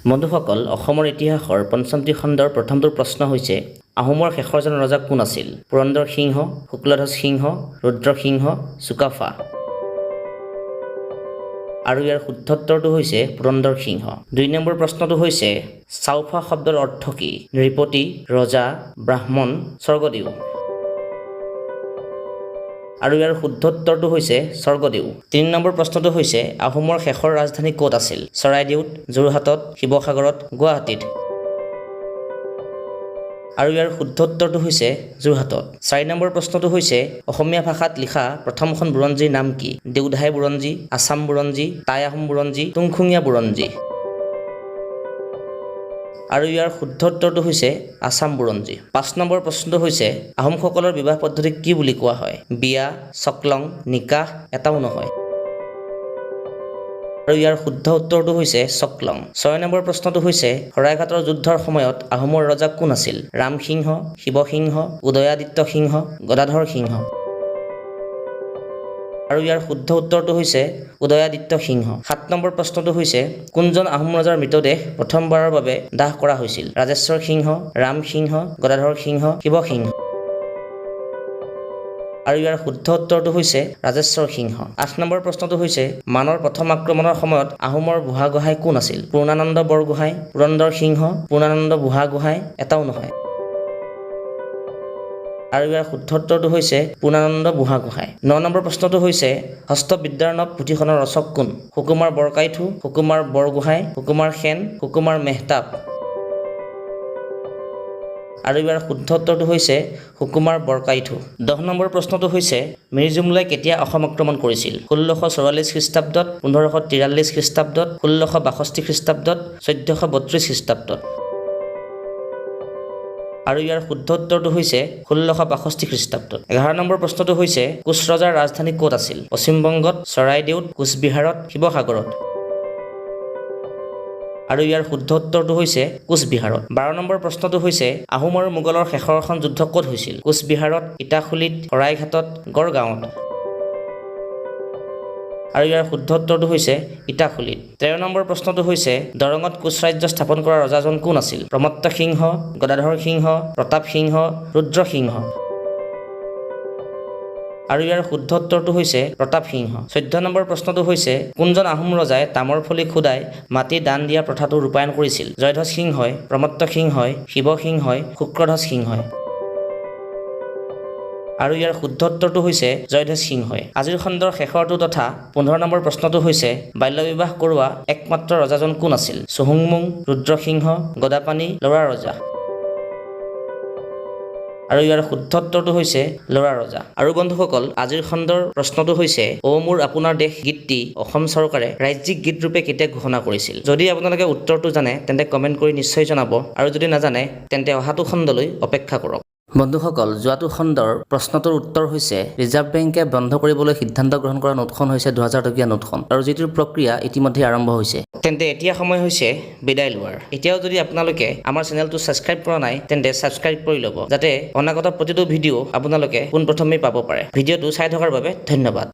বন্ধুসকল, অসমৰ ইতিহাসৰ পঞ্চমটি খণ্ডৰ প্ৰথমটো প্ৰশ্ন হৈছে আহোমৰ শেষৰজন ৰজা কোন আছিল? পুৰন্দৰ সিংহ, শুক্লধ্বজ সিংহ, ৰুদ্ৰ সিংহ, চুকাফা। আৰু ইয়াৰ শুদ্ধ উত্তৰটো হৈছে পুৰন্দৰ সিংহ। ২ নম্বৰ প্ৰশ্নটো হৈছে চাওফা শব্দৰ অৰ্থ কি? নৃপতি, ৰজা, ব্ৰাহ্মণ, স্বৰ্গদেউ। আৰু ইয়াৰ শুদ্ধ উত্তৰটো হৈছে স্বৰ্গদেউ। ৩ নম্বৰ প্ৰশ্নটো হৈছে আহোমৰ শেষৰ ৰাজধানী ক'ত আছিল? চৰাইদেউত, যোৰহাটত, শিৱসাগৰত, গুৱাহাটীত। আৰু ইয়াৰ শুদ্ধ উত্তৰটো হৈছে যোৰহাটত। ৪ নম্বৰ প্ৰশ্নটো হৈছে অসমীয়া ভাষাত লিখা প্ৰথমখন বুৰঞ্জীৰ নাম কি? দেওধাই বুৰঞ্জী, আছাম বুৰঞ্জী, টাই আহোম বুৰঞ্জী, তুংখুঙীয়া বুৰঞ্জী। আৰু ইয়াৰ শুদ্ধ উত্তৰটো হৈছে আছাম বুৰঞ্জী। ৫ নম্বৰ প্ৰশ্নটো হৈছে আহোমসকলৰ বিবাহ পদ্ধতিক কি বুলি কোৱা হয়? বিয়া, চকলং, নিকাহ, এটাও নহয়। আৰু ইয়াৰ শুদ্ধ উত্তৰটো হৈছে চকলং। ৬ নম্বৰ প্ৰশ্নটো হৈছে শৰাইঘাটৰ যুদ্ধৰ সময়ত আহোমৰ ৰজা কোন আছিল? ৰামসিংহ, শিৱসিংহ, উদয়াদিত্য সিংহ, গদাধৰ সিংহ। আৰু ইয়াৰ শুদ্ধ উত্তৰটো হৈছে উদয়াদিত্য সিংহ। ৭ নম্বৰ প্ৰশ্নটো হৈছে কোনজন আহোম ৰজাৰ মৃতদেহ প্ৰথমবাৰৰ বাবে দাহ কৰা হৈছিল? ৰাজেশ্বৰ সিংহ, ৰাম সিংহ, গদাধৰ সিংহ, শিৱসিংহ। আৰু ইয়াৰ শুদ্ধ উত্তৰটো হৈছে ৰাজেশ্বৰ সিংহ। ৮ নম্বৰ প্ৰশ্নটো হৈছে মানৰ প্ৰথম আক্ৰমণৰ সময়ত আহোমৰ বুঢ়াগোহাঁই কোন আছিল? পূৰ্ণানন্দ বৰগোহাঁই, পুৰন্দৰ সিংহ, পূৰ্ণানন্দ বুঢ়াগোহাঁই, এটাও নহয়। আৰু ইয়াৰ শুদ্ধ উত্তৰটো হৈছে পূৰ্ণানন্দ বুঢ়াগোহাঁই। ৯ নম্বৰ প্ৰশ্নটো হৈছে হস্তবিদ্যাৰ্ণৱ পুথিখনৰ ৰচক কোন? সুকুমাৰ বৰকাইথু, সুকুমাৰ বৰগোহাঁই, সুকুমাৰ সেন, সুকুমাৰ মেহতাব। আৰু ইয়াৰ শুদ্ধ উত্তৰটো হৈছে সুকুমাৰ বৰকাইথু। ১০ নম্বৰ প্ৰশ্নটো হৈছে মিৰ্জুমলাই কেতিয়া অসম আক্ৰমণ কৰিছিল? ১৬৪৪ খ্ৰীষ্টাব্দত, ১৫৪৩ খ্ৰীষ্টাব্দত, ১৬৬২ খ্ৰীষ্টাব্দত, ১৪৩২ খ্ৰীষ্টাব্দত। আৰু ইয়াৰ শুদ্ধ উত্তৰটো হৈছে ১৬৬২ খ্ৰীষ্টাব্দত। ১১ নম্বৰ প্ৰশ্নটো হৈছে কোচ ৰজাৰ ৰাজধানী ক'ত আছিল? পশ্চিমবংগত, চৰাইদেউত, কোচবিহাৰত, শিৱসাগৰত। আৰু ইয়াৰ শুদ্ধ উত্তৰটো হৈছে কোচবিহাৰত। ১২ নম্বৰ প্ৰশ্নটো হৈছে আহোম আৰু মোগলৰ শেষৰখন যুদ্ধ ক'ত হৈছিল? কোচবিহাৰত, ইটাখুলিত, শৰাইঘাটত, গড়গাঁৱত। আৰু ইয়াৰ শুদ্ধ উত্তৰটো হৈছে ইটাখুলিত। ১৩ নম্বৰ প্ৰশ্নটো হৈছে দৰঙত কোচ ৰাজ্য স্থাপন কৰা ৰজাজন কোন আছিল? প্ৰমত্ত সিংহ, গদাধৰ সিংহ, প্ৰতাপ সিংহ, ৰুদ্ৰ সিংহ। আৰু ইয়াৰ শুদ্ধ উত্তৰটো হৈছে প্ৰতাপ সিংহ। ১৪ নম্বৰ প্ৰশ্নটো হৈছে কোনজন আহোম ৰজাই তামৰ ফলি খুদাই মাটি দান দিয়া প্ৰথাটো ৰূপায়ণ কৰিছিল? জয়ধ্বজ সিংহই, প্ৰমত্ত সিংহই, শিৱসিংহই, শুক্ৰধ্বজ সিংহই। আৰু ইয়াৰ শুদ্ধ উত্তৰটো হৈছে জয়ধ্বজ সিংহই। আজিৰ খণ্ডৰ শেষৰটো তথা ১৫ নম্বৰ প্ৰশ্নটো হৈছে বাল্যবিবাহ কৰোৱা একমাত্ৰ ৰজাজন কোন আছিল? চুহুংমুং, ৰুদ্ৰসিংহ, গদাপাণি, লৰা ৰজা। আৰু ইয়াৰ শুদ্ধ উত্তৰটো হৈছে লৰা ৰজা। আৰু বন্ধুসকল, আজিৰ খণ্ডৰ প্ৰশ্নটো হৈছে অ মোৰ আপোনাৰ দেশ গীতটি অসম চৰকাৰে ৰাজ্যিক গীত ৰূপে কেতিয়া ঘোষণা কৰিছিল? যদি আপোনালোকে উত্তৰটো জানে তেন্তে কমেণ্ট কৰি নিশ্চয় জনাব, আৰু যদি নাজানে তেন্তে অহাটো খণ্ডলৈ অপেক্ষা কৰক। বন্ধুসকল, যোৱাটো খণ্ডৰ প্ৰশ্নটোৰ উত্তৰ হৈছে ৰিজাৰ্ভ বেংকে বন্ধ কৰিবলৈ সিদ্ধান্ত গ্ৰহণ কৰা নোটখন হৈছে ২০০০ টকীয়া নোটখন, আৰু যিটোৰ প্ৰক্ৰিয়া ইতিমধ্যে আৰম্ভ হৈছে। তেন্তে এতিয়া সময় হৈছে বিদায় লোৱাৰ। এতিয়াও যদি আপোনালোকে আমাৰ চেনেলটো ছাবস্ক্ৰাইব কৰা নাই তেন্তে ছাবস্ক্ৰাইব কৰি ল'ব, যাতে অনাগত প্ৰতিটো ভিডিঅ' আপোনালোকে পোনপ্ৰথমেই পাব পাৰে। ভিডিঅ'টো চাই থকাৰ বাবে ধন্যবাদ।